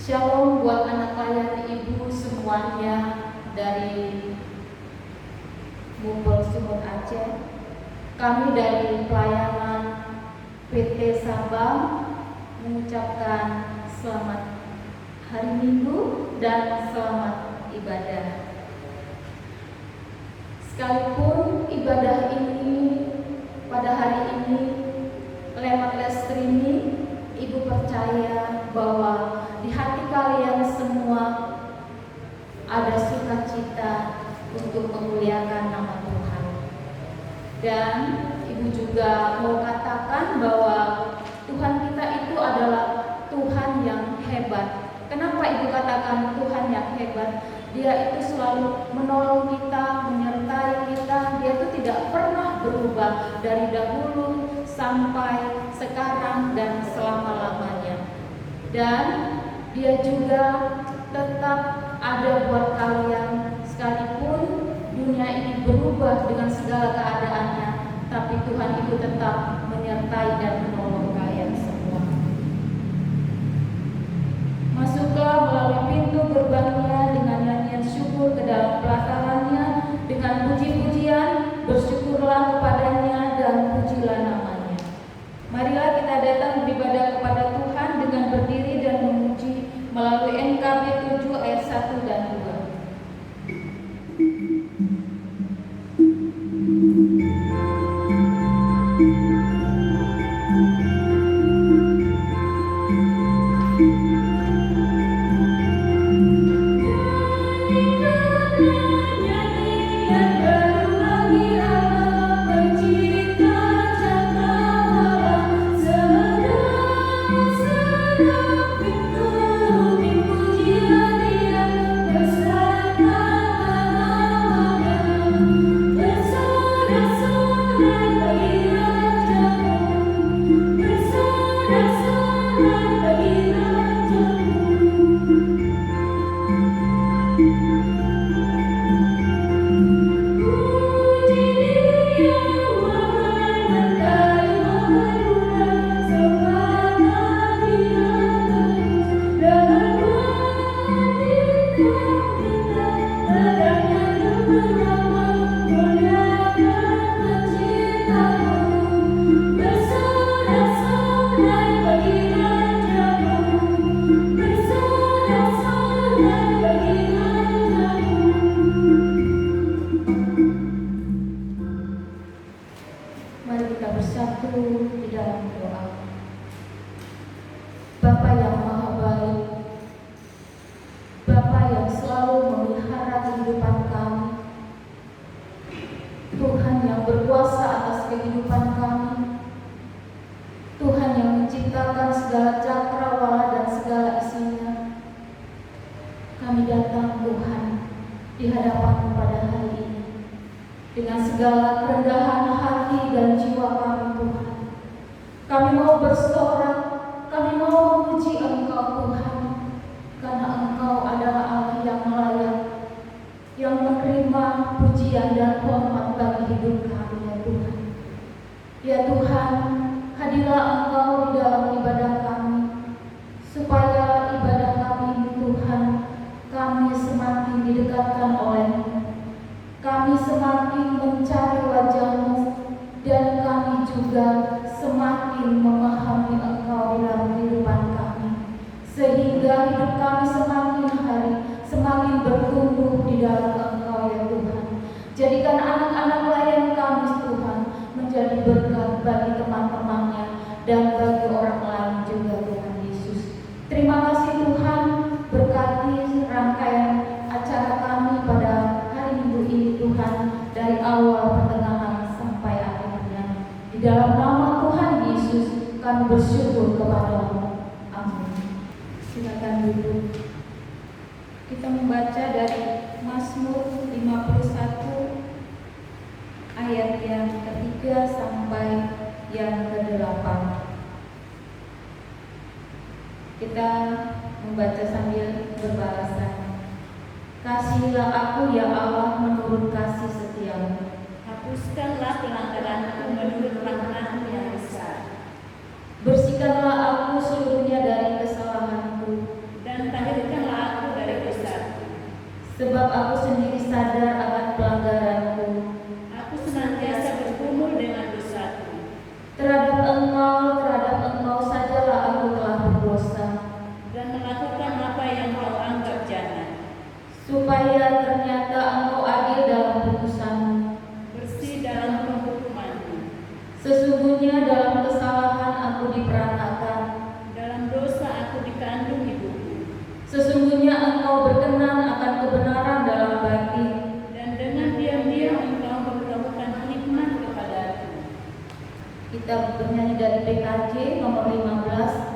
Shalom buat anak layan ibu semuanya dari Mumpul Sumut Aceh. Kami dari pelayanan PT Sabang mengucapkan selamat hari Minggu dan selamat ibadah. Sekalipun ibadah ini pada hari ini lewat live streaming, Ibu percaya bahwa di hati kalian semua ada sukacita untuk memuliakan nama Tuhan. Dan Ibu juga mau katakan bahwa Tuhan kita itu adalah Tuhan yang hebat. Kenapa Ibu katakan Tuhan yang hebat? Dia itu selalu menolong kita, menyertai kita. Dia itu tidak pernah berubah dari dahulu sampai sekarang dan selama-lamanya. Dan Dia juga tetap ada buat kalian sekalipun dunia ini berubah dengan segala keadaannya, tapi Tuhan itu tetap menyertai dan menolong kalian semua. Masuklah melalui pintu gerbangnya dengan nyanyian syukur ke dalam pelatarannya, dengan puji-pujian bersyukurlah kepadanya dan pujilah namanya. Marilah kita datang beribadah kepada Tuhan dengan berdiri dan memuji melalui NKB 7 ayat 1 dan 2. Bersihkanlah aku seluruhnya dari kesalahanku, dan Sesungguhnya engkau berkenan akan kebenaran dalam batin, dan dengan diam-diam engkau memberitahukan hikmat kepadaku. Kita bernyanyi dari PKJ nomor 15.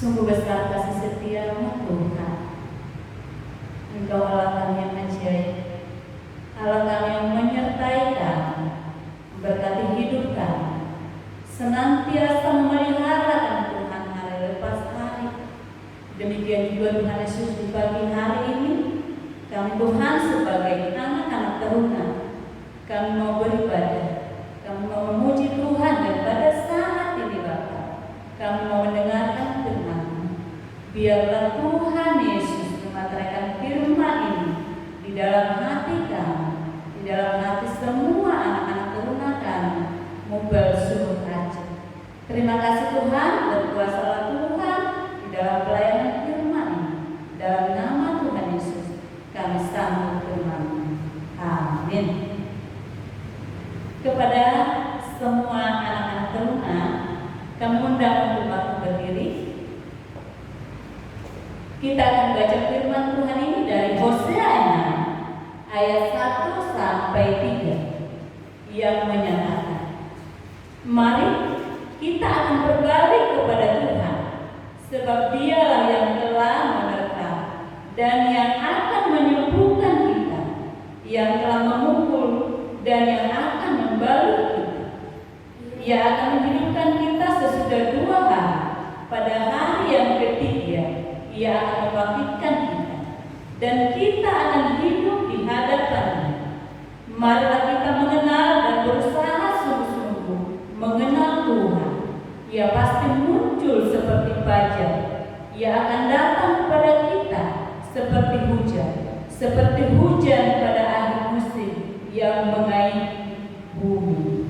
Sungguh besar kasih setia-Mu Tuhan. Engkau Allah kami yang ajaib, Allah kami yang menyertai kami, memberkati hidup kami, senantiasa memelihara kami Tuhan hari lepas hari. Demikian juga Tuhan Yesus di pagi hari ini, kami Tuhan sebagai anak-anak teruna, kami mau beribadah, kami mau memuji Tuhan, dan pada saat ini Bapa, kami mau mendengarkan firman. Biarlah Tuhan Yesus mematahkan firman ini di dalam hati kami, di dalam hati semua anak-anak teruna kami, mubal suruh aja. Terima kasih Tuhan, berkuasalah Tuhan di dalam pelayanan firman ini. Dalam nama Tuhan Yesus kami sambut firman. Amin. Kepada semua anak-anak teruna, kami undang untuk bangkit berdiri. Kita akan baca firman Tuhan ini dari Hosea 6 ayat 1 sampai 3 yang menyatakan, mari kita akan berbalik kepada Tuhan, sebab Dialah yang telah menerkam dan yang akan menyembuhkan kita, yang telah memukul dan yang akan membalut kita. Ia akan menghidupkan kita sesudah 2 hari. Pada hari yang ketiga Ia akan membangkitkan kita, dan kita akan hidup di hadapan-Nya. Marilah kita mengenal dan berusaha sungguh-sungguh mengenal Tuhan. Ia pasti muncul seperti fajar. Ia akan datang kepada kita seperti hujan pada akhir musim yang mengairi bumi.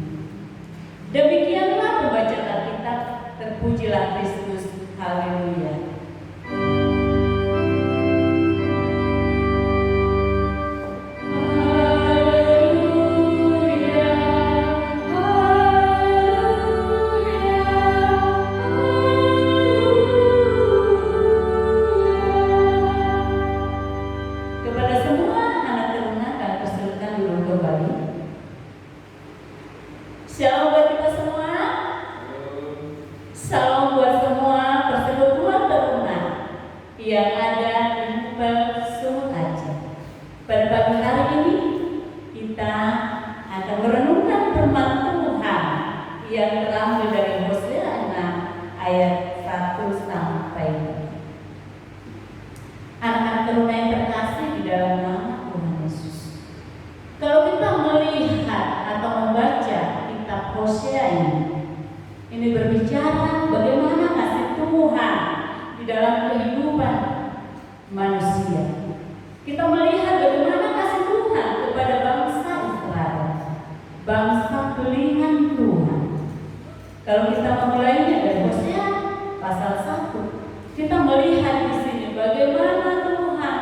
Demikianlah pembacaan Alkitab. Terpujilah Kristus. Haleluya. ayat 1 sampai 3. Anak-anak teruna yang terkasih di dalam nama Tuhan Yesus. Kalau kita melihat atau membaca kitab Hosea ini berbicara bagaimana kasih Tuhan di dalam kehidupan manusia. Kita melihat bagaimana kasih Tuhan kepada bangsa Israel, bangsa pilihan Tuhan. Kalau kita memulainya dari Hosea pasal 1, kita melihat di sini bagaimana Tuhan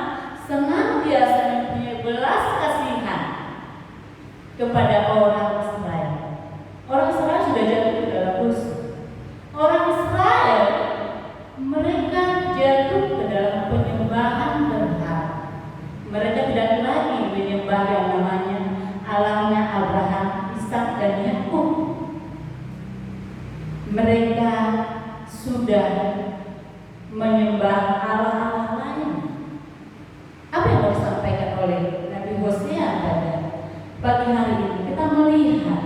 senantiasa mempunyai belas kasihan kepada orang Israel. Orang Israel sudah jatuh ke dalam dosa. Orang Israel mereka jatuh ke dalam penyembahan berhala. Mereka tidak lagi menyembah yang namanya Allahnya Abraham, Ishak dan Yakub. Mereka sudah menyembah Allah-Allah lain. Apa yang mau disampaikan oleh Nabi Hosea pada pagi hari ini? Kita melihat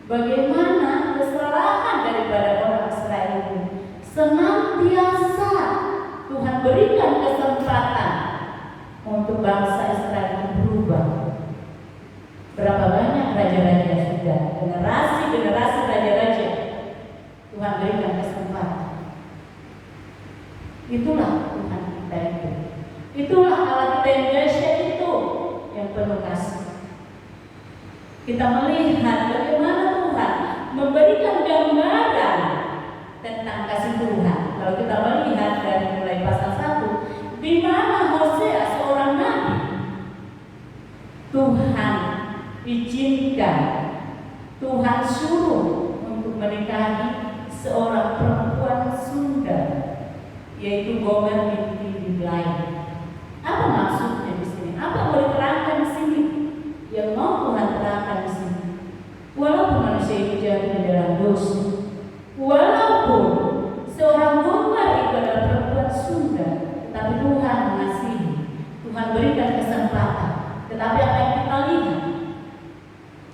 bagaimana kesalahan daripada orang Israel ini senantiasa Tuhan berikan kesempatan untuk bangsa Israel itu berubah. Berapa banyak raja-raja sudah, generasi-generasi raja-raja Tuhan berikan kesempatan. Itulah Tuhan kita itu. Itulah Allah kita yang dahsyat itu, yang penuh kasih. Kita melihat bagaimana Tuhan memberikan gambaran tentang kasih Tuhan. Kalau kita melihat dari mulai pasal 1, di mana Hosea seorang nabi, Tuhan izinkan, Tuhan suruh untuk menikahi seorang perempuan Sunda, yaitu Gomer binti Diblaim. Apa maksudnya di sini? Apa mau diterangkan di sini? Yang mau Tuhan terangkan di sini. Walaupun manusia itu jatuh di dalam dosa, walaupun seorang Gomer itu adalah perempuan Sunda, tetapi Tuhan mengasihi, Tuhan berikan kesempatan. Tetapi apa yang kita lihat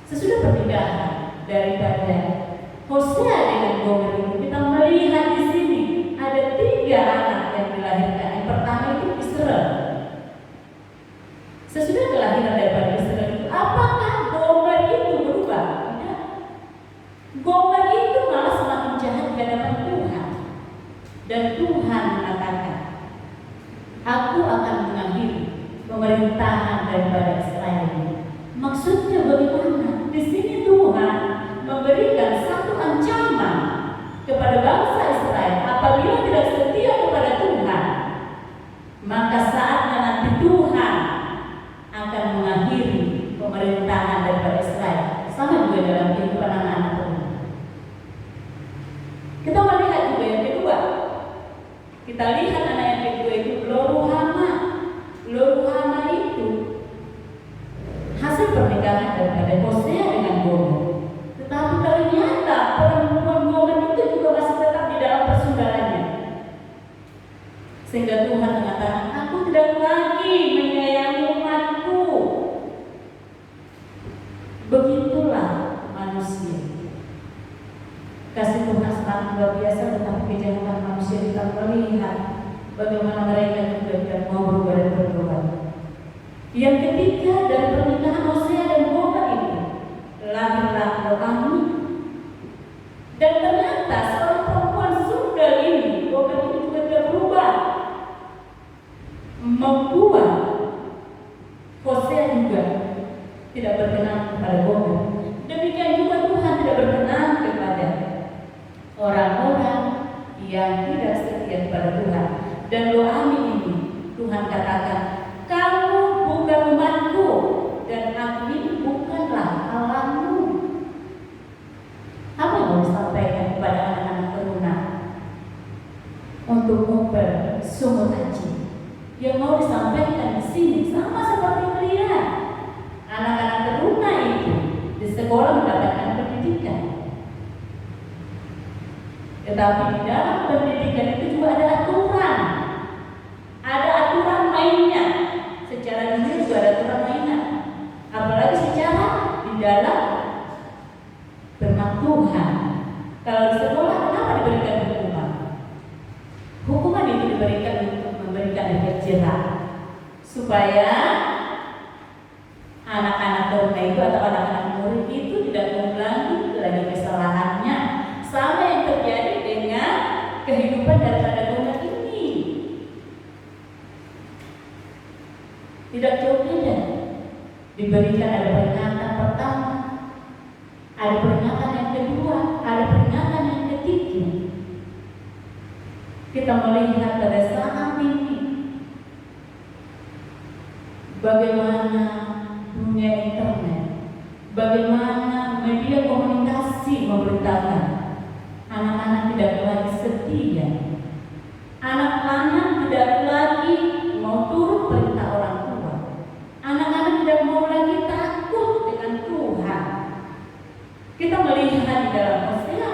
sesudah pernikahan daripada Hosea dengan Gomer itu, kita melihat di sini ada 3 anak yang dilahirkan. Yang pertama itu Israel. Sesudah kelahiran daripada Israel itu, apakah Gomer itu berubah? Tidak. Gomer itu malah semakin jahat di hadapan Tuhan. Dan Tuhan mengatakan, aku akan mengakhiri pemerintahan daripada Israel ini. Maksudnya bagaimana? Di sini Tuhan memberikan satu ancaman kepada bangsa Israel. Apabila tidak setia kepada Tuhan, maka saatnya nanti Tuhan akan mengakhiri pemerintahan daripada Israel. Sama juga dalam kehidupan anak-anak Tuhan. Kita melihat juga yang kedua. Kita lihat anak yang kedua itu Lo-ruhama. Lo-ruhama itu hasil pernikahan daripada Hosea dengan Gomer. Tetapi ternyata perempuan Gomer itu juga masih tetap di dalam persundarannya. Sehingga Tuhan mengatakan, aku tidak lagi menyayangi umatku. Begitulah manusia. Kasih Tuhan sangat luar biasa, tetapi kejahatan manusia kita melihat bagaimana mereka juga tidak mau berubah dan bertobat. Yang ketiga dari pernikahan Hosea dan Gomer itu, lahirlah Lo-ami. Dan ternyata seorang perempuan Sunda ini, Gomer ini juga tidak berubah, membuat Hosea juga tidak berkenan kepada Gomer. Demikian juga Tuhan tidak berkenan kepada orang-orang yang tidak setia kepada Tuhan. Dan Lo-ami ini Tuhan katakan, kamu bukan umatku dan aku ini bukanlah Allahmu. Apa yang mau disampaikan kepada anak-anak teruna untuk mempersumut aji? Yang mau disampaikan di sini sama seperti kalian. Anak-anak teruna itu di sekolah mendapatkan pendidikan. Tetapi di dalam pendidikan itu juga ada aturan. Ada aturan mainnya. Secara dunia juga ada aturan mainnya. Apalagi secara di dalam firman Tuhan. Kalau di sekolah kenapa diberikan hukuman? terjerat, supaya anak-anak teruna itu atau anak-anak murid itu tidak mengulangi lagi kesalahannya sama yang terjadi dengan kehidupan daripada teruna ini. Tidak jauh beda. Diberikan ada peringatan pertama, ada peringatan yang kedua, ada peringatan yang ketiga. Kita melihat pada saat ini bagaimana dunia internet, bagaimana media komunikasi memberitakan anak-anak tidak lagi setia, anak-anak tidak lagi mau turut perintah orang tua, anak-anak tidak mau lagi takut dengan Tuhan. Kita melihat di dalam Hosea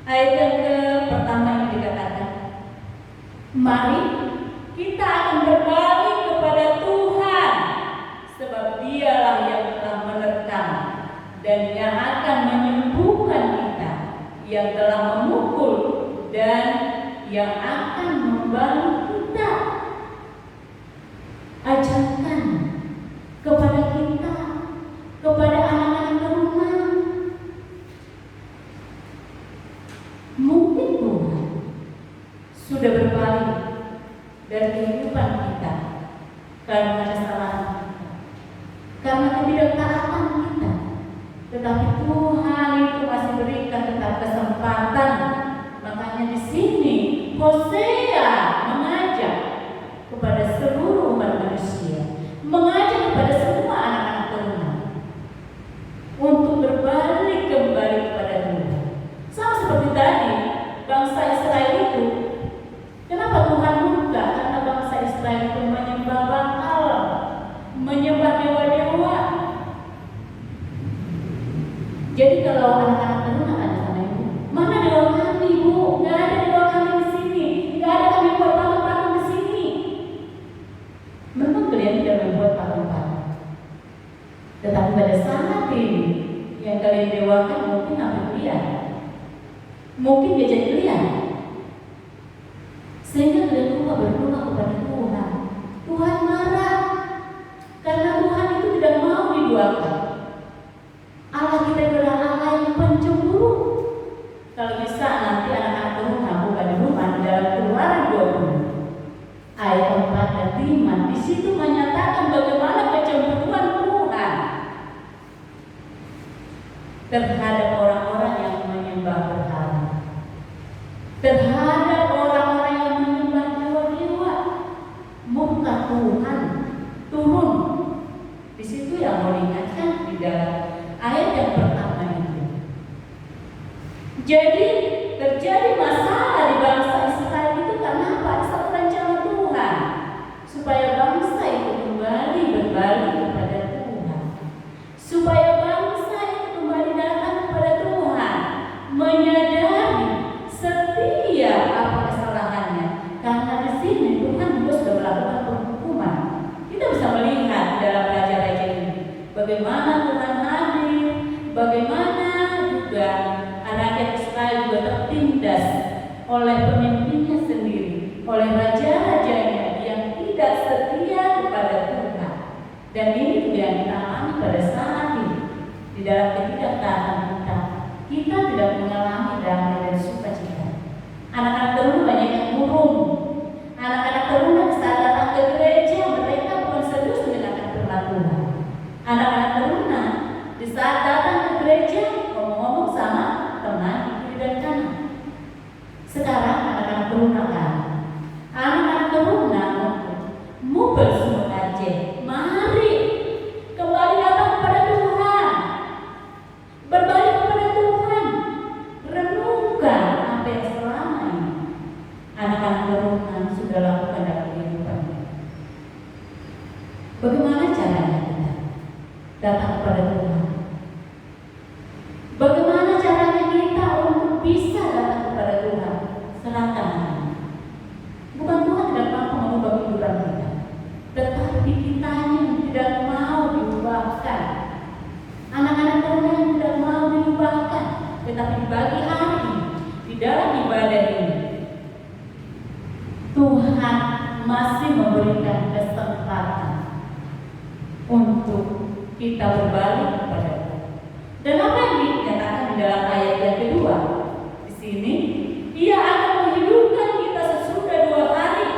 6 ayat yang pertama ini dikatakan, mari kita akan berbalik kepada Tuhan, sebab Dialah yang telah menerkam dan yang akan menyembuhkan kita, yang telah memukul dan yang akan membantu kita. Ajarkan kepada kita, kepada anak-anak teruna, mungkin Tuhan sudah berbalik dari kehidupan kita karena kesalahan kita, karena ketidaktaatan kita, tetapi Tuhan itu masih berikan tetap kesempatan. Makanya di sini Hosea mengajak kepada seluruh umat manusia, mengajak kepada semua anak-anak teruna untuk berbalik kembali kepada Tuhan. Sama seperti tadi bangsa Israel itu, kenapa Tuhan murka? Karena bangsa Israel itu menyembah Baal, menyembah dewa-dewa. Jadi kalau anak-anak teruna ada sama ibu, mana dewa kami, Bu? Nggak ada dewa kami di sini, nggak ada kami buat patung-patung di sini. Memang kalian tidak membuat patung-patung, tetapi pada saat ini yang kalian dewakan mungkin apa kalian? Mungkin gadget kalian. Sehingga kalian lupa berdoa kepada Tuhan. Tuhan marah karena Tuhan itu tidak mau didoakan. Allah kita adalah Allah yang pencemburu. Kalau bisa nanti anak-anak teruna buka di rumah di dalam Keluaran 20 ayat 4 dan 5, di situ menyatakan bagaimana kecemburuan Tuhan terhadap orang-orang yang menyembah berhala, terhadap orang-orang yang menyembah dewa-dewa. Murka Tuhan turun. Di situ yang mau diingatkan di dalam ayat yang pertama itu. Jadi terjadi masalah di bangsa Israel itu karena apa? Satu rencana Tuhan supaya bangsa itu kembali berbalik kepada Tuhan, supaya bangsa itu kembali datang kepada Tuhan, menyadari setiap apa kesalahannya. Karena di sini Tuhan juga sudah melakukan penghukuman. Kita bisa melihat di dalam raja-raja ini bagaimana Tuhan hadir, bagaimana juga anak Israel juga tertindas oleh pemimpinnya sendiri, oleh raja-rajanya yang tidak setia kepada Tuhan. Dan ini juga yang kita alami pada saat ini. Di dalam ketidaktaatan kita, kita tidak mengalami damai dan sukacita. Anak-anak teruna banyak yang murung. Anak-anak teruna saat datang ke gereja, mereka bukan serius mendengarkan firman Tuhan. Anak-anak teruna di saat datang ke gereja ngomong-ngomong sama teman kiri dan kanan. Sekarang anak-anak teruna kan, anak-anak teruna mau bersemangat aja. Mari kembali datang kepada Tuhan, berbalik kepada Tuhan, renungkan apa yang selama ini anak-anak teruna sudah lakukan dalam kehidupannya. Bagaimana caranya kita datang kepada Tuhan? Bagaimana caranya kita untuk bisa datang kepada Tuhan? Serahkan. Bukan Tuhan tidak mampu mengubah kehidupan kita, tetapi kita yang tidak mau diubahkan. Anak-anak teruna yang tidak mau diubahkan, tetapi di pagi hari di dalam ibadah ini Tuhan masih memberikan kesempatan untuk kita berbalik kepada Tuhan. Dan apa yang dinyatakan di dalam ayat yang kedua di sini, Ia akan menghidupkan kita sesudah 2 hari.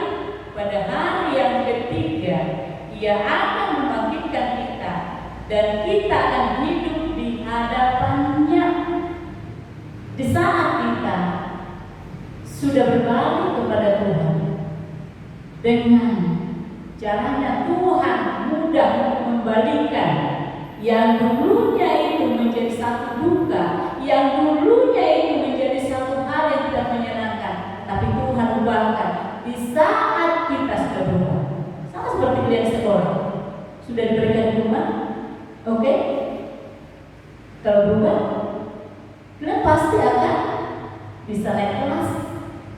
Pada hari yang ketiga, Ia akan membangkitkan kita dan kita akan hidup di hadapannya. Di saat kita sudah berbalik kepada Tuhan, dengan caranya Tuhan mudah membalikan yang dulunya itu menjadi satu duka, yang dulunya itu menjadi satu hal yang tidak menyenangkan, tapi Tuhan ubahkan di saat kita sudah berubah. Sama seperti kalian sekolah, sudah diberikan rumah, oke? Kalau berubah, kalian pasti akan bisa naik kelas,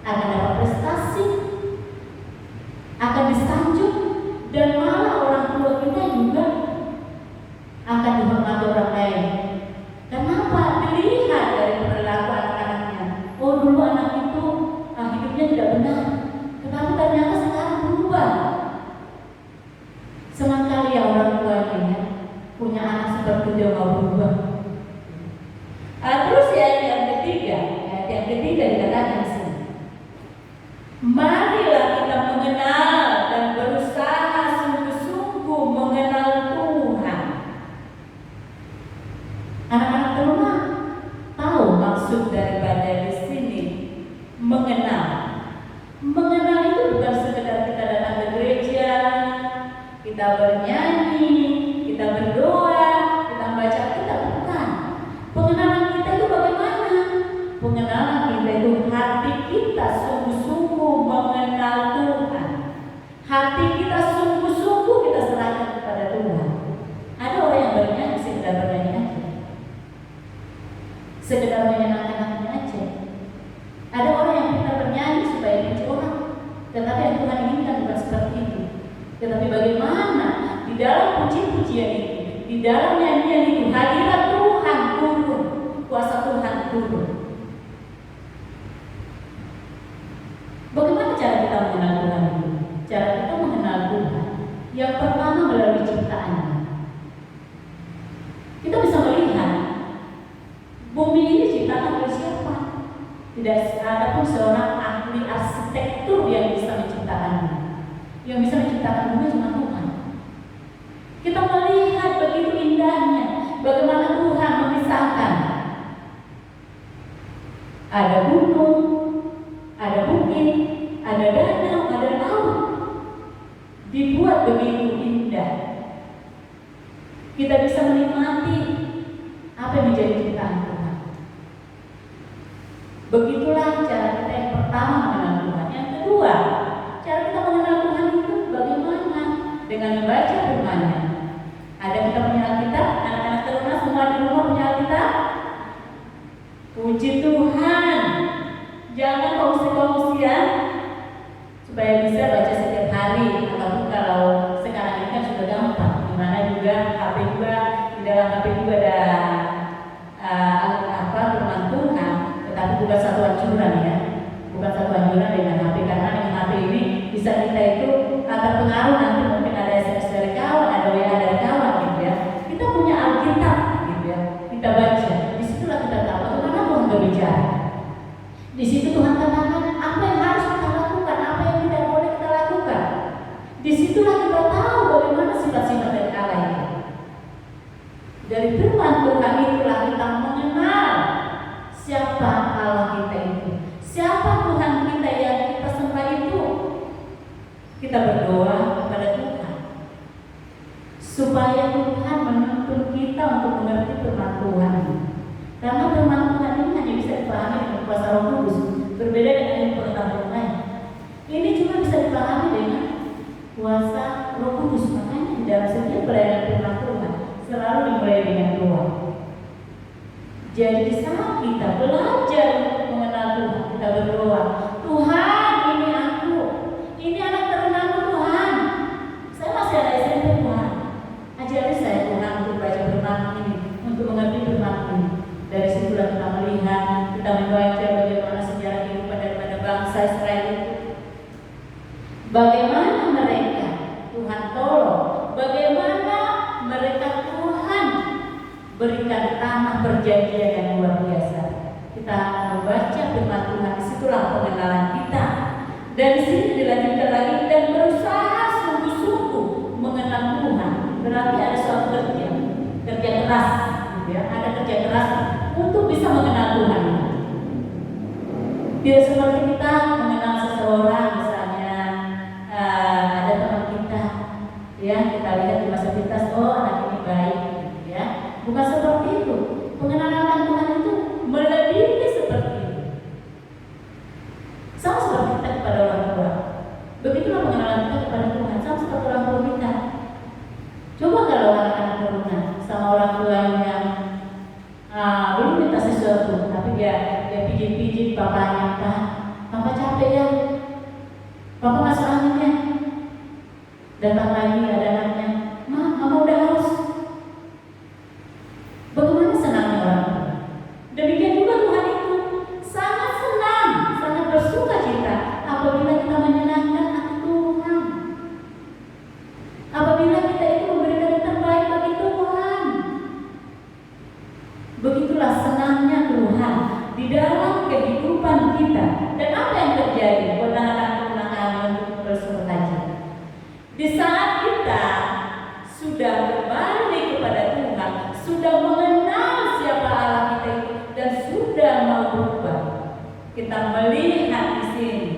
akan dapat prestasi, akan disanjung, dan malah orang tua kita juga akan dihormati orang lain. Kenapa? Dilihat dari perilaku anak-anaknya. Oh, dulu anak itu hidupnya tidak benar, tetapi ternyata sekarang berubah. Senang kali ya orang tuanya punya anak seperti dia mau berubah. Terus ayat yang ketiga dikatakan di sini, marilah kita mengenal dan berusaha sungguh-sungguh mengenal Tuhan. Anak-anak teruna tahu maksud daripada di sini mengenal. Mengenal itu bukan sekedar kita datang ke gereja, kita bernyanyi, kita berdoa, kita baca kitab, bukan. Pengenalan kita itu bagaimana? Pengenalan kita itu hati kita sungguh-sungguh mengenal Tuhan. Hati kita sungguh-sungguh kita serahkan kepada Tuhan. Ada orang yang bernyanyi sekedar bernyanyi aja, sekedar menyenangkan hatinya aja. Ada orang yang kita bernyanyi supaya dipuji orang, tetapi yang Tuhan inginkan bukan seperti itu. Tetapi bagaimana di dalam puji-pujian itu, di dalam nyanyian itu, hadirat Tuhan turun, kuasa Tuhan turun. Bagaimana cara kita mengenal Tuhan itu? Cara kita mengenal Tuhan yang pertama melalui ciptaannya. Kita bisa melihat bumi ini diciptakan oleh siapa? Tidak ada pun seorang ahli arsitektur yang bisa menciptakannya. Yang bisa menciptakan bumi cuma Tuhan. Kita melihat begitu indahnya bagaimana Tuhan memisahkan. Ada gunung, ada bukit, ada danau, ada laut. Dibuat begitu indah. Kita bisa menikmati apa yang menjadi ciptaan Tuhan. Begitulah cara kita yang pertama mengenal Tuhan. Yang kedua, cara kita mengenal Tuhan itu bagaimana? Dengan membaca firman-Nya. Ada kita punya Alkitab, anak-anak teruna semua di rumah punya Alkitab. Puji Tuhan. Jangan kongsi-kongsian supaya bisa baca setiap hari. Ataupun kalau sekarang ini kan sudah gampang, dimana juga HP juga, di dalam HP juga ada firman Tuhan, tetapi bukan satu anjuran ya, bukan satu anjuran dengan HP, karena dengan HP ini bisa kita itu terpengaruh, nanti mungkin ada SMS dari kawan, ada WA dari kawan gitu ya. Kita punya Alkitab gitu ya, kita baca, disitulah kita tahu bagaimana Tuhan berbicara. Di situ Tuhan katakan apa yang harus kita lakukan, apa yang tidak boleh kita lakukan. Disitulah kita tahu bagaimana sifat-sifat dari Allah itu. Dari firman Tuhan itulah kita mengenal siapa Allah kita itu, siapa Tuhan kita yang kita sembah itu. Kita berdoa kepada Tuhan supaya Tuhan menuntun kita untuk mengerti firman Tuhan. Karena firman Tuhan ini hanya bisa dipahami dengan kuasa Roh Kudus, berbeda dengan ilmu pengetahuan lain. Ini juga bisa dipahami dengan kuasa Roh Kudus. Makanya di dalam setiap pelayanan firman Tuhan selalu dimulai dengan doa. Jadi di saat kita belajar untuk mengenal Tuhan, kita berdoa, Tuhan ini aku, ini anak terunaku Tuhan. Saya masih ada SMP Tuhan. Ajari saya Tuhan untuk baca firman ini, untuk mengerti firman ini. Dari situlah kita melihat, kita membaca bagaimana sejarah kehidupan daripada bangsa Israel itu. Bagaimana mereka Tuhan tolong, bagaimana mereka Tuhan berikan tanah perjanjian yang luar biasa. Kita membaca firman Tuhan, disitulah pengenalan kita. Dan di sini dilanjutkan lagi, dan berusaha sungguh-sungguh mengenal Tuhan. Berarti ada suatu kerja keras, gitu ya. Ada kerja keras untuk bisa mengenal Tuhan. Tidak seperti kita mengenal seseorang, misalnya ada teman kita, ya kita lihat di masa kita, oh anak ini baik, gitu ya. Bukan seperti itu. Pengenalan Tuhan itu melebihi seperti itu. Sama seperti kita kepada orang tua. Begitulah pengenalan kita kepada Tuhan, sama seperti orang tua kita. Coba kalau anak-anak teruna sama orang tua yang belum minta sesuatu, tapi dia pijit-pijit papanya, papa capek ya, papa masuk angin ya. Datang lagi ada anaknya, mama udah haus. Bagaimana senangnya orang tua? Demikian juga Tuhan itu sangat senang, sangat bersuka cita apabila kita menyenangkan hati Tuhan. Apabila kita itu memberikan yang terbaik bagi Tuhan. Begitulah senangnya Tuhan di dalam kehidupan kita. Dan apa yang terjadi buat anak-anak kami untuk bersuka cita? Di saat kita sudah kembali kepada Tuhan, sudah mengenal siapa Allah kita itu, dan sudah mau berubah, kita melihat di sini,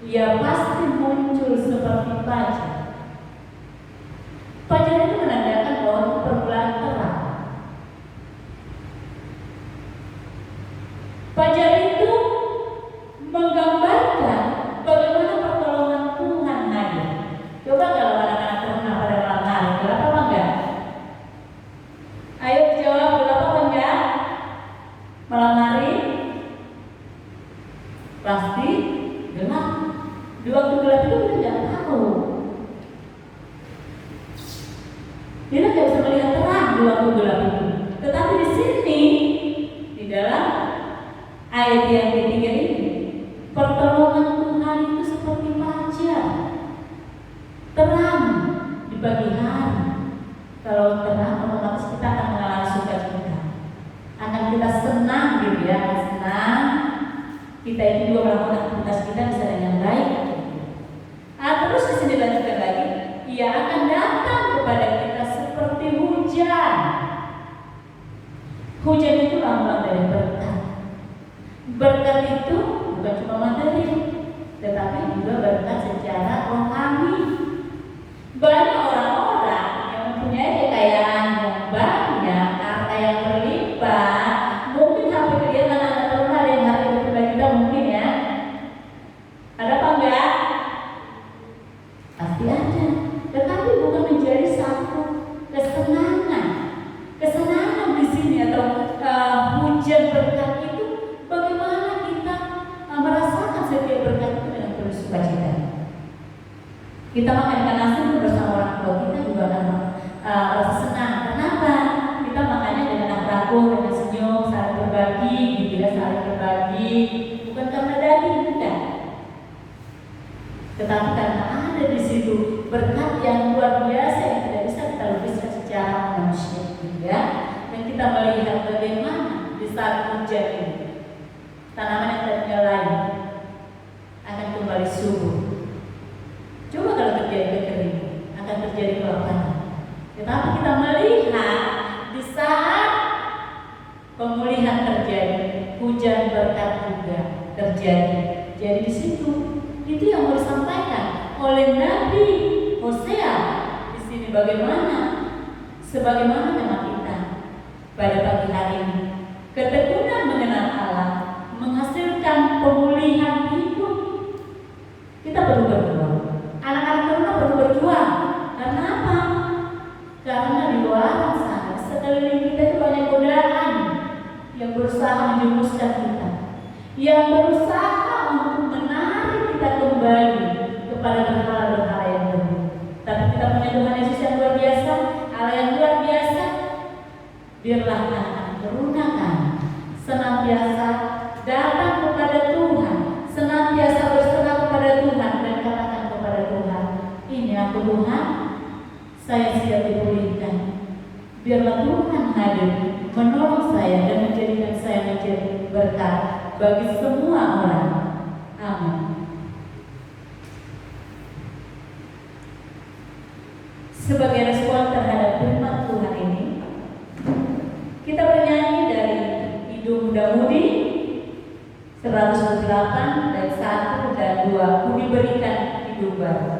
ia pasti muncul seperti fajar. Fajar itu menandakan bahwa permulaan terang. Fajar itu menggambarkan bagaimana pertolongan Tuhan hadir. Coba kalau anak-anak teruna pada malam hari, gelap apa enggak? Ayo jawab, gelap apa enggak? Malam hari pasti gelap. Di waktu gelap itu kita tidak tahu. Kita tidak bisa melihat terang di waktu gelap itu. Tetapi di sini, di dalam ayat yang ketiga ini, pertolongan Tuhan itu seperti fajar, terang di pagi hari. Kalau terang, otomatis kita akan mengalami sukacita, akan kita senang gitu ya, senang. Kita itu juga melakukan aktivitas kita bisa dengan baik. Terus di sini lanjutkan lagi, ia akan datang kepada kita seperti hujan. Hujan itu lambang dari berkat. Berkat itu bukan cuma materi, tetapi juga berkat secara rohani. Banyak orang-orang yang mempunyai kekayaan yang banyak, harta yang berlimpah, mungkin HP dia anak-anak teruna ada yang harta kita mungkin ya. Ada apa enggak? Pasti ada. Tetapi bukan menjadi satu kesenangan. Kesenangan di sini atau hujan berkat itu, bagaimana kita merasakan setiap berkat itu dengan penuh sukacita. Kita makan nasi bersama orang tua kita juga akan rasa senang. Kenapa? Kita makannya dengan akrabah, dengan senyum, saling berbagi, gitu ya, saling berbagi. Bukan karena daging, bukan. Tetapi karena ada di situ berkat yang luar biasa yang tidak bisa kita lukiskan secara manusia, gitu ya. Dan kita melihat bagaimana di saat hujan ini tanaman yang tadinya lain akan kembali subur. Coba kalau terjadi kekeringan, akan terjadi kelaparan. Tetapi kita melihat di saat pemulihan terjadi, hujan berkat juga terjadi. Jadi di situ itu yang mau disampaikan oleh Nabi Hosea di sini bagaimana, sebagaimana tema kita pada pagi hari ini, ketekunan mengenal Allah menghasilkan pemulihan hidup. Kita perlu berjuang. Anak-anak teruna perlu berjuang. Karena apa? Karena di luar sana sekeliling kita itu banyak godaan yang berusaha menjerumuskan kita, yang berusaha untuk menarik kita kembali kepada berhala-berhala yang baru. Tapi kita punya Tuhan Yesus yang luar biasa, Allah yang luar biasa. Biarlah anak-anak teruna kami senantiasa datang kepada Tuhan, senantiasa berserah kepada Tuhan dan katakan kepada Tuhan, Tuhan hadir menolong saya dan menjadikan saya menjadi berkat bagi semua orang. Amin. Sebagai respon terhadap firman Tuhan ini, kita bernyanyi dari Kidung Muda-Mudi 108 dan 1 dan 2, Ku diberikan hidup baru.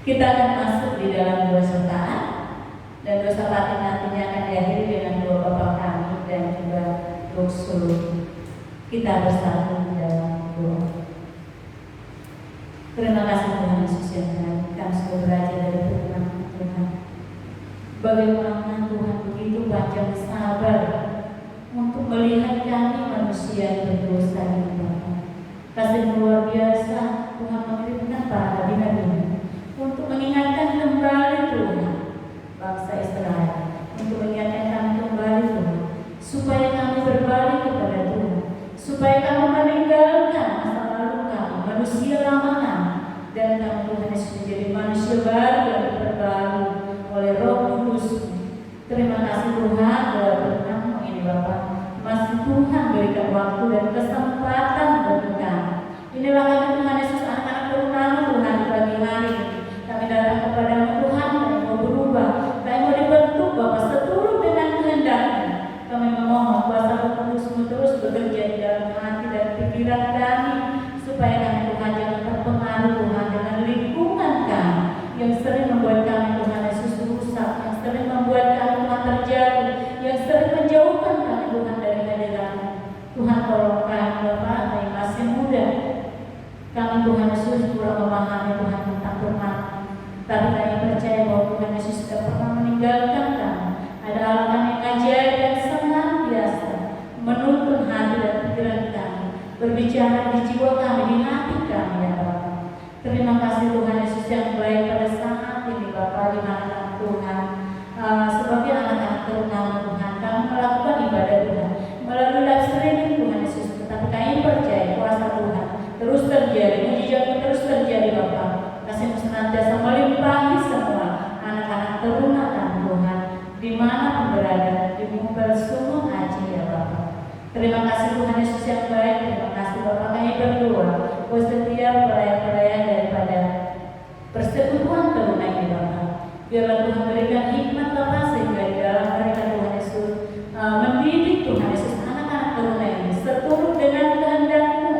Kita akan masuk di dalam dua sertaan, dan dua sertaan nantinya akan diakhiri dengan doa Bapa kami dan juga doa. Kita bersatu di dalam doa. Terima kasih Tuhan Yesus yang baik, kami sudah belajar dari firman Tuhan. Bagaimana Tuhan begitu panjang sabar untuk melihat kami manusia yang berdosa ini Bapa. Kasih luar biasa Tuhan mengirimkan para nabi-nabi untuk mengingatkan kembali Tuhan bangsa Israel, untuk mengingatkan kami kembali Tuhan, supaya kami berbalik kepada Tuhan, supaya kami meninggalkan masa lalu kami, manusia lama kami, dan kami Tuhan Yesus menjadi manusia baru yang diperbarui oleh Roh Kudus. Terima kasih Tuhan dalam firman-Mu ini Bapa. Masih Tuhan berikan waktu dan kesempatan bagi kami. Inilah kami Tuhan Yesus, anak-anak terutama Tuhan di pagi hari ini. Kami datang kepada-Mu Tuhan, kami mau berubah, kami mau dibentuk Bapa seturut dengan kehendak-Mu. Kami memohon kuasa Roh Kudus-Mu terus bekerja di dalam hati dan pikiran kami, supaya kami Tuhan jangan terpengaruh Tuhan dengan lingkungan kami yang sering membuat kami Tuhan Yesus rusak, yang sering membuat kami Tuhan terjatuh, yang sering menjauhkan kami Tuhan dari hadirat-Mu. Tuhan tolong kami Bapa yang masih muda. Kami Tuhan Yesus kurang memahami Tuhan tentang firman, tapi kami percaya bahwa Tuhan Yesus sudah pernah meninggalkan kami. Ada hal yang ajaib dan senantiasa menuntun hati dan pikiran kami, berbicara di jiwa kami, di hati kami ya Bapa. Terima kasih Tuhan Yesus yang baik pada saat ini Bapa, di mana Tuhan sebagai anak-anak terutama Tuhan, kami melakukan ibadah Tuhan melalui live streaming Tuhan Yesus, tetapi kami percaya kuasa Tuhan terus terjadi, mujizat terus terjadi Bapa. Kasih-Mu senantiasa melimpahi semua anak-anak teruna Tuhan, di mana berada, di muka sumur haji ya Bapa. Terima kasih Tuhan Yesus yang baik. Terima kasih Bapa, kami berdoa buat setiap pelayan-pelayan daripada persekutuan teruna ini Bapa. Biarlah Tuhan berikan hikmat Bapa, sehingga di dalam mereka Tuhan Yesus mendidik Tuhan Yesus anak-anak teruna ini seturut dengan kehendak-Mu.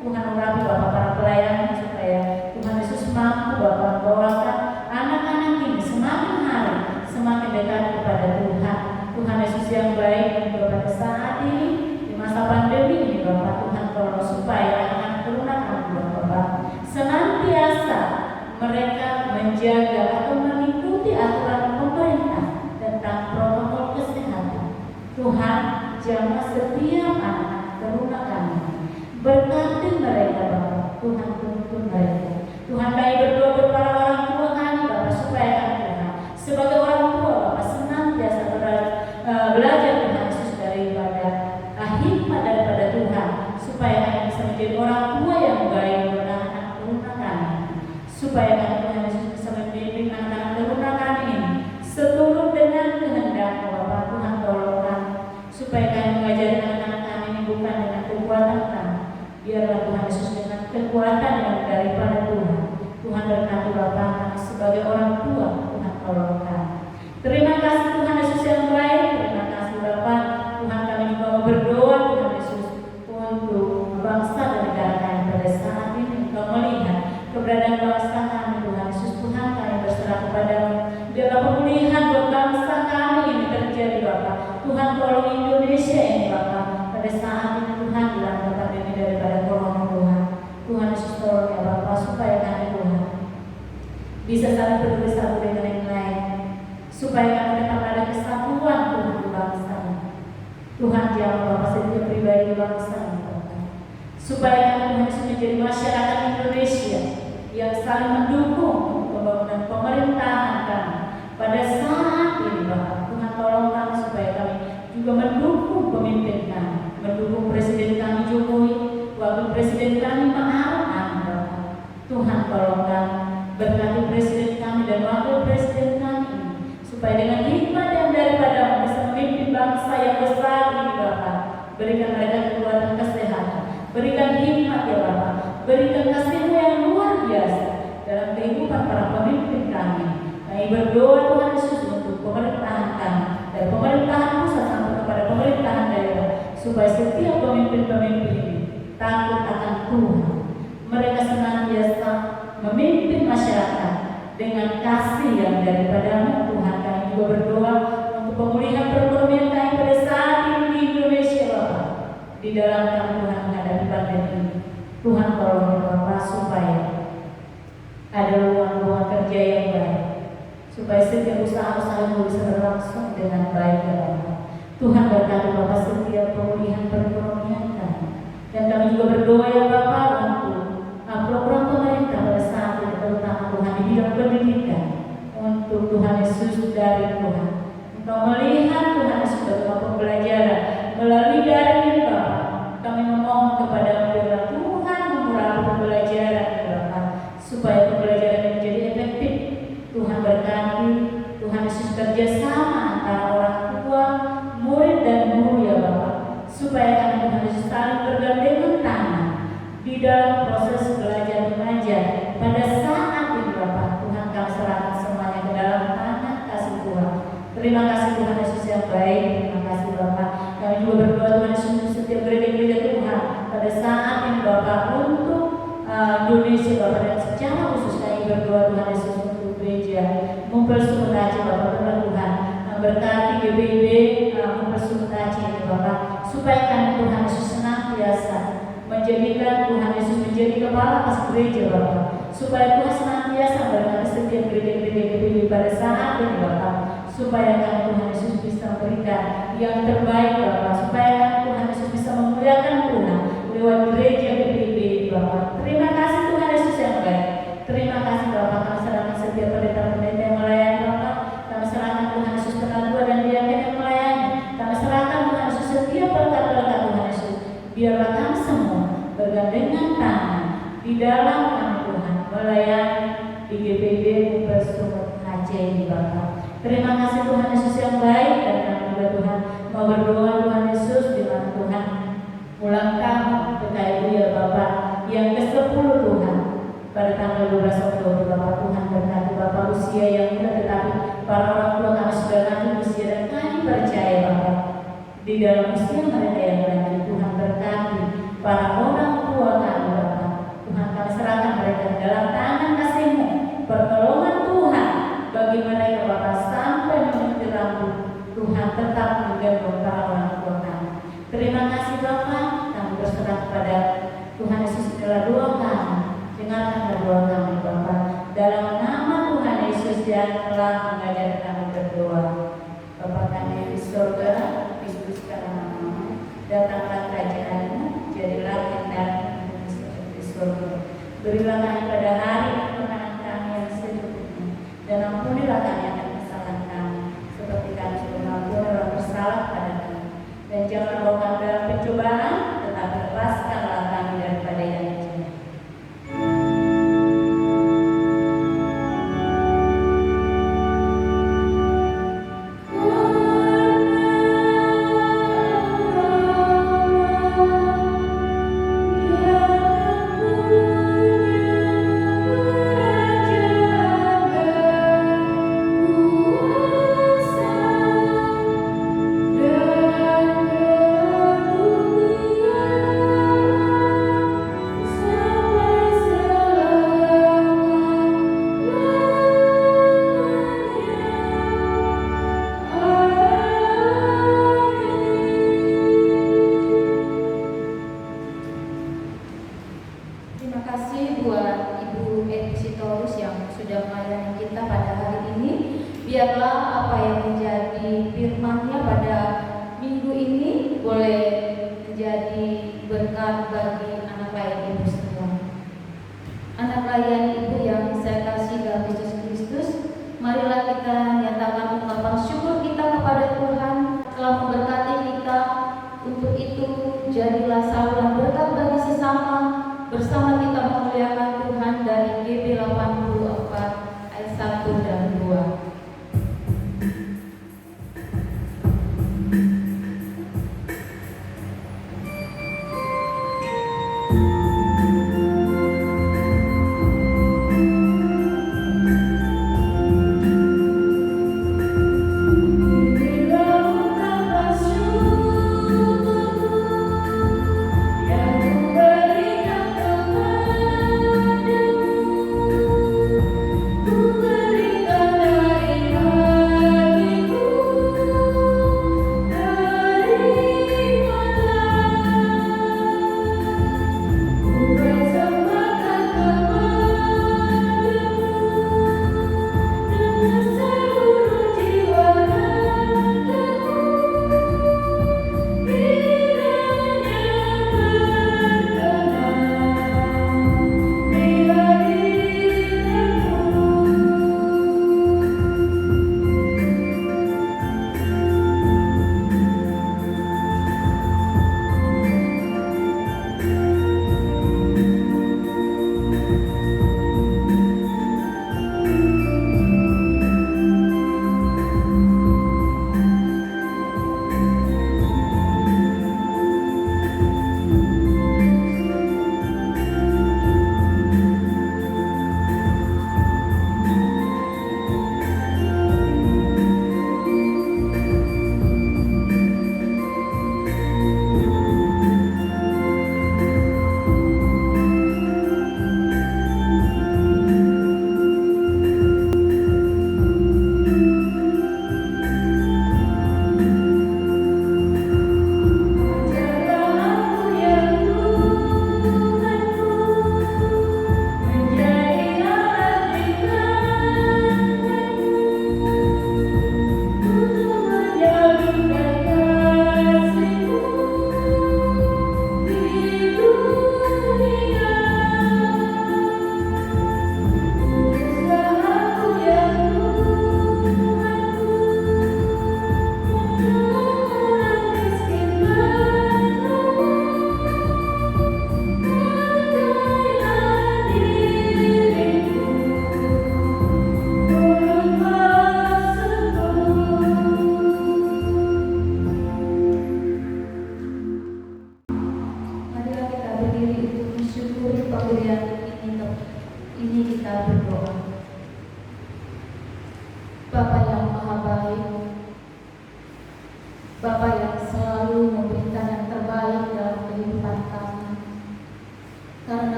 Tuhan urapi Bapa para pelayan, supaya Tuhan Yesus mampu Bapa membawakan anak-anak ini semakin hari semakin dekat kepada Tuhan. Tuhan Yesus yang baik, pada saat ini di masa pandemi ini Bapa, Tuhan tolong supaya anak-anak teruna kami Bapa senantiasa mereka menjaga atau mengikuti aturan pemerintah tentang protokol kesehatan. Tuhan jamah setiap anak teruna kami, berkati mereka Bapa. Tuhan berkati Bapa, kami sebagai orang tua, Tuhan tolong kami. Terima kasih Tuhan Yesus yang baik, terima kasih Bapa. Tuhan kami juga mau berdoa Tuhan Yesus untuk bangsa dan negara kami pada saat ini. Engkau melihat keberadaan bangsa kami Tuhan Yesus. Tuhan kami berserah kepadamu. Biarlah pemulihan buat bangsa kami ini terjadi Bapa. Tuhan tolong Indonesia ini Bapa. Pada saat ini Tuhan dilanda pandemi daripada corona Tuhan. Tuhan Yesus tolong ya Bapa supaya kami Tuhan bisa saling peduli satu dengan yang lain, supaya kami tetap ada kesatuan Tuhan di bangsa ini. Tuhan jangan Bapa setiap pribadi di bangsa ini Bapa, supaya kami Tuhan Yesus menjadi masyarakat Indonesia yang saling mendukung pembangunan pemerintahan kami pada saat ini Bapa. Tuhan tolong kami supaya kami juga mendukung pemimpin kami, mendukung Presiden kami Jokowi, Wakil Presiden kami Ma'ruf Amin Bapa. Tuhan tolong kami, berkati Presiden kami dan Wakil Presiden kami, supaya dengan hikmat yang daripada bisa memimpin bangsa yang besar ini Bapa. Berikan mereka kekuatan kesehatan, berikan hikmat ya Bapa, berikan kasih-Mu yang luar biasa dalam kehidupan para pemimpin kami. Kami berdoa Tuhan Yesus untuk pemerintahan kami, dari pemerintahan pusat sampai kepada pemerintahan daerah, supaya setiap pemimpin-pemimpin ini takut akan Tuhan. Mereka senantiasa memimpin masyarakat dengan kasih yang daripada-Mu Tuhan. Kami juga berdoa untuk pemulihan perekonomian kami pada saat ini di Indonesia Bapa. Di dalam kami Tuhan menghadapi pandemi ini, Tuhan tolong Bapa supaya ada ruang-ruang kerja yang baik, supaya setiap usaha-usaha bisa berlangsung dengan baik ya Bapa. Tuhan berkati Bapa setiap pemulihan perekonomian kami. Dan kami juga berdoa ya Bapa untuk program pemerintah pada saat ini, terutama Tuhan di bidang pendidikan, untuk Tuhan Yesus dari Tuhan. Engkau melihat Tuhan Yesus bagaimana pembelajaran melalui daring ini Bapa. Kami memohon kepada Tuhan memurahkan pembelajaran ini Bapa, supaya pembelajaran menjadi efektif. Tuhan berkati, Tuhan Yesus kerjasama antara orang tua, murid dan guru ya Bapa, supaya kami Tuhan Yesus saling bergandengan tangan di dalam proses belajar mengajar pada saat ini Bapa. Tuhan kami serahkan semuanya ke dalam tangan kasih Tuhan. Terima kasih Tuhan Yesus yang baik. Terima kasih Bapa. Kami juga berdoa Tuhan Yesus untuk setiap gereja-gereja Tuhan pada saat ini Bapa, untuk Indonesia Bapa, dan secara khusus kami berdoa Tuhan Yesus untuk gereja Mempersumut Aceh Bapa. Tuhan berkati GBB Mempersumut Aceh ini Bapa, supaya kami Tuhan Yesus senantiasa menjadikan Tuhan Yesus menjadi kepala atas gereja Bapa, supaya Tuhan senantiasa berkati setiap gereja-gereja GBB pada saat ini Bapa, supaya kami Tuhan Yesus bisa memberikan yang terbaik Bapa, supaya kami Tuhan Yesus bisa memuliakan Tuhan lewat gereja GBB Bapa. Terima kasih Tuhan Yesus yang baik. Terima kasih Bapa. Kami serahkan setiap pendeta-pendeta yang melayani Bapa. Kami serahkan Tuhan Yesus penatua dan diaken yang melayani. Kami serahkan Tuhan Yesus setiap berkat-berkat Tuhan Yesus. Biarlah kami semua bergandengan tangan di dalam kami Tuhan melayani di GBB Mempersumut Aceh ini Bapa. Terima kasih Tuhan Yesus yang baik, dan kami juga Tuhan mau berdoa Tuhan Yesus di mana Tuhan ulang tahun PKIU ya Bapa yang ke-10 Tuhan pada tanggal 12 Oktober Bapa. Tuhan berkati Bapa usia yang muda, tetapi para orang tua kami sudah lanjut usia, dan kami percaya Bapa di dalam usia mereka yang lanjut. Tuhan berkati para orang tua kami Bapa. Tuhan kami serahkan mereka dalam tangan kasih-Mu, pertolongan Tuhan bagi mereka Bapa sampai mencuci rambut. Tuhan tetap menggendong para orang tua kami. Terima kasih Bapa. Kami berserah kepada Tuhan Yesus. Inilah doa kami. Dengarkan doa kami Bapa, dalam nama Tuhan Yesus yang telah mengajar kami berdoa. Bapa kami di surga, dikuduskanlah nama-Mu, datanglah kerajaan-Mu, jadilah kehendak-Mu seperti di surga. Berilah kami pada hari kemenangan kami yang secukupnya, dan ampunilah kami akan kesalahan kami, seperti kami juga mengampuni orang bersalah pada kami. Dan jangan bawa kami dalam pencobaan, tetapi lepaskanlah kami daripada yang jahat. boleh menjadi berkat bagi anak layan ibu semua. Anak layan ibu yang saya kasih dalam Yesus Kristus, marilah kita nyatakan ungkapan syukur kita kepada Tuhan telah memberkati kita. Untuk itu, jadilah saluran berkat bagi sesama, bersama kita memuliakan Tuhan dari GB 84 ayat 1 dan 2.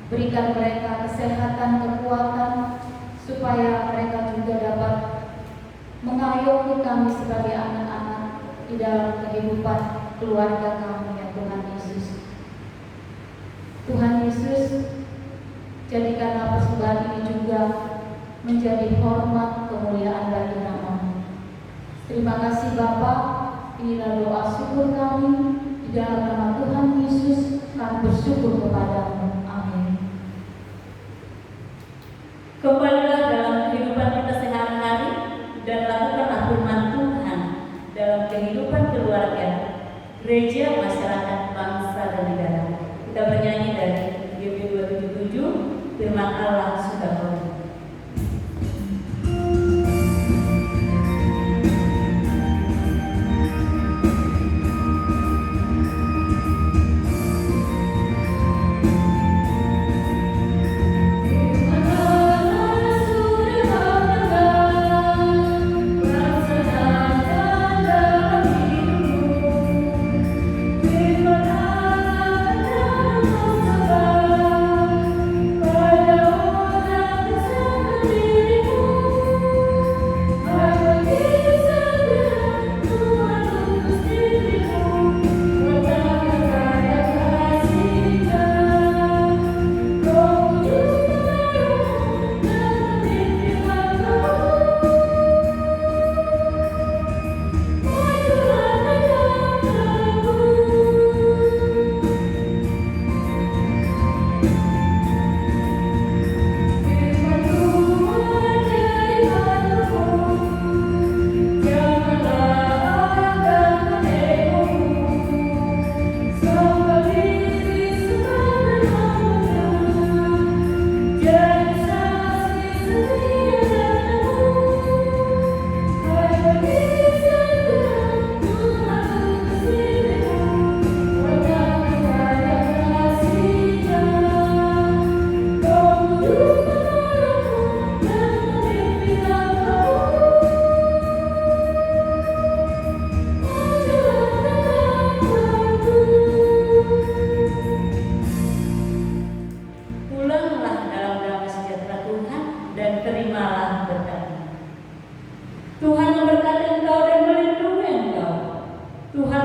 Berikan mereka kesehatan, kekuatan, supaya mereka juga dapat mengayomi kami sebagai anak-anak di dalam kehidupan keluarga kami, ya Tuhan Yesus. Tuhan Yesus, jadikanlah persembahan ini juga menjadi hormat kemuliaan bagi nama-Mu. Terima kasih Bapa, inilah doa syukur kami di dalam nama Tuhan Yesus. Kami bersyukur kepada-Mu. Kembalilah dalam kehidupan kita sehari-hari dan lakukanlah firman Tuhan dalam kehidupan keluarga, gereja, masyarakat, bangsa, dan negara. Kita bernyanyi dari GB 277, firman Allah sudah boleh. Terima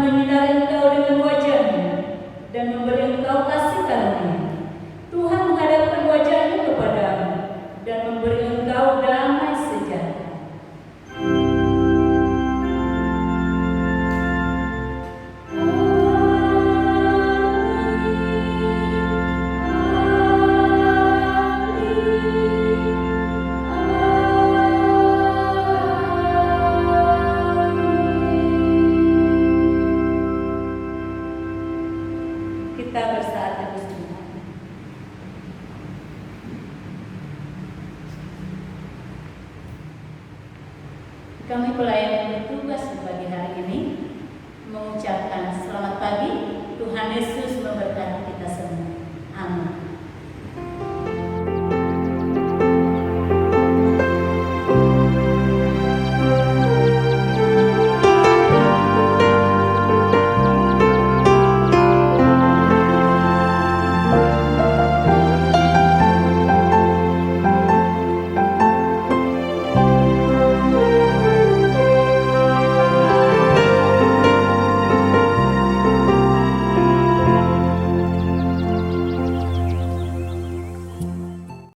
menyinari engkau dengan wajahnya dan memberi engkau kasih karunia.